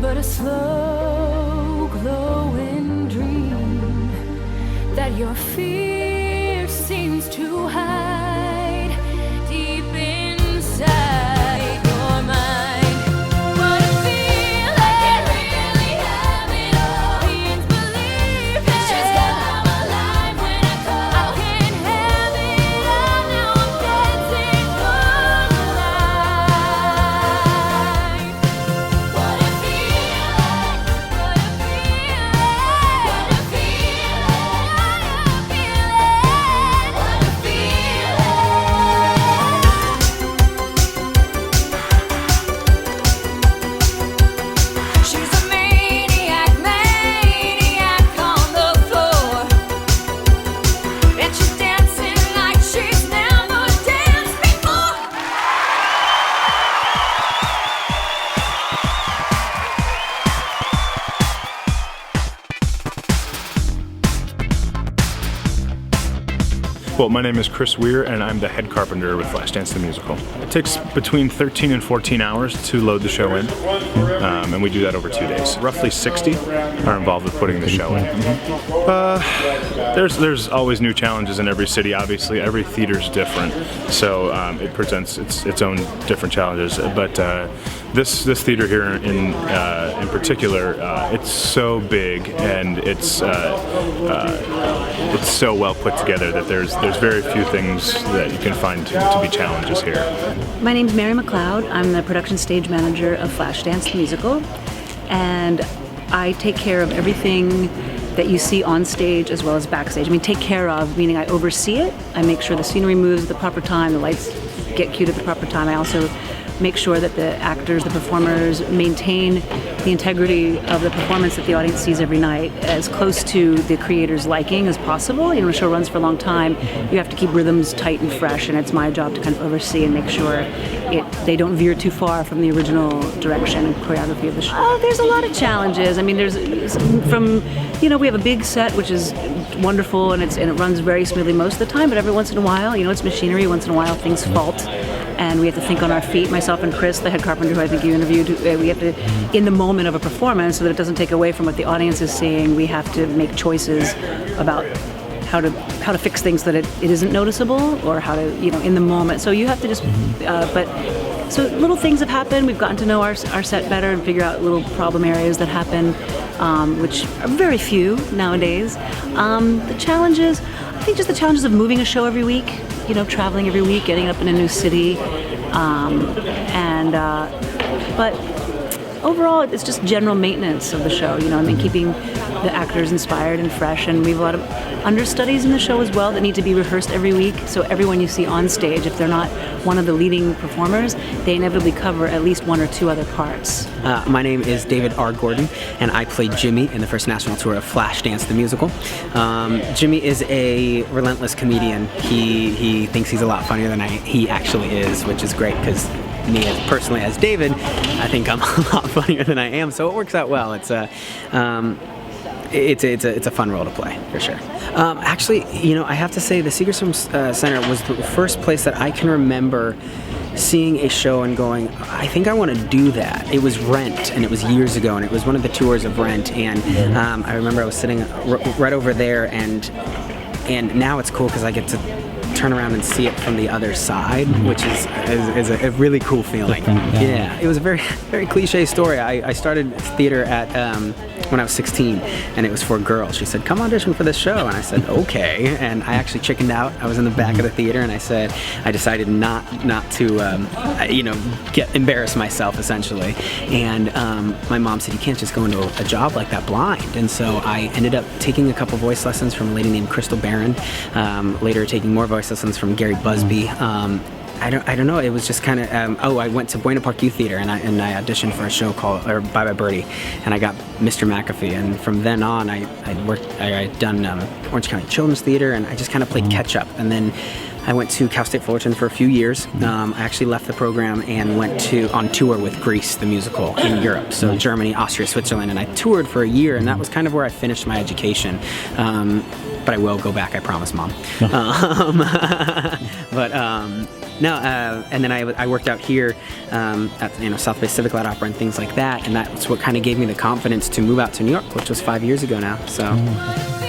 but a slow glowing dream that your fear seems to hide deep inside your mind. What a feeling! I can't really have it all. Can't believe it. It's just I'm alive when I call. I can't have it all. Now I'm dancing for life. What a feeling! What a feeling! What a feeling! What a feeling! She's a maniac, maniac on the floor, and she's dancing like she's never danced before. Well, my name is Chris Weir, and I'm the head carpenter with Flashdance the Musical. It takes between 13 and 14 hours to load the show in, and we do that over 2 days. Roughly 60 are involved with putting the show in. There's always new challenges in every city. Obviously, every theater's different, so it presents its own different challenges. But this theater here in particular, it's so big and it's so well put together that there's very few things that you can find to be challenges here. My name's Mary McLeod. I'm the production stage manager of Flashdance the Musical, and I take care of everything that you see on stage as well as backstage. I mean, take care of, meaning I oversee it. I make sure the scenery moves at the proper time, the lights get cued at the proper time. I also make sure that the actors, the performers maintain the integrity of the performance that the audience sees every night as close to the creator's liking as possible. You know, a show runs for a long time. You have to keep rhythms tight and fresh, and it's my job to kind of oversee and make sure they don't veer too far from the original direction and choreography of the show. There's a lot of challenges. I mean, there's from, you know, we have a big set, which is wonderful, and it runs very smoothly most of the time, but every once in a while, you know, it's machinery, once in a while things fault. And we have to think on our feet. Myself and Chris, the head carpenter who I think you interviewed, we have to, in the moment of a performance, so that it doesn't take away from what the audience is seeing, we have to make choices about how to fix things so that it isn't noticeable, or how to, you know, in the moment. So you have to just, so little things have happened. We've gotten to know our set better and figure out little problem areas that happen, which are very few nowadays. The challenges, I think just the challenges of moving a show every week, you know, traveling every week, getting up in a new city, but overall it's just general maintenance of the show, you know, I mean, keeping the actors inspired and fresh, and we have a lot of understudies in the show as well that need to be rehearsed every week, so everyone you see on stage, if they're not one of the leading performers, they inevitably cover at least one or two other parts. My name is David R. Gordon, and I played Jimmy in the first national tour of Flashdance the Musical. Jimmy is a relentless comedian. He thinks he's a lot funnier than he actually is, which is great, because me personally as David, I think I'm a lot funnier than I am, so it works out well. It's a fun role to play, for sure. Actually, you know, I have to say the Segerstrom Center was the first place that I can remember seeing a show and going, I think I want to do that. It was Rent, and it was years ago, and it was one of the tours of Rent, and I remember I was sitting right over there, and now it's cool because I get to turn around and see it from the other side, which is a really cool feeling. Yeah, it was a very, very cliche story. I started theater at when I was 16, and it was for a girl. She said, "Come audition for this show," and I said, "Okay." And I actually chickened out. I was in the back of the theater, and I decided not to, you know, embarrass myself essentially. And my mom said, "You can't just go into a job like that blind." And so I ended up taking a couple voice lessons from a lady named Crystal Barron. Later, taking more voice lessons from Gary Busby. I don't know. It was just kind of. I went to Buena Park Youth Theater and I auditioned for a show called Bye Bye Birdie, and I got Mr. McAfee. And from then on, I'd done Orange County Children's Theater, and I just kind of played catch up. And then I went to Cal State Fullerton for a few years. I actually left the program and went on tour with Grease the Musical in Europe. So Germany, Austria, Switzerland, and I toured for a year, and that was kind of where I finished my education. But I will go back, I promise, Mom. No, and then I worked out here at South Bay Civic Light Opera and things like that, and that's what kind of gave me the confidence to move out to New York, which was 5 years ago now. So.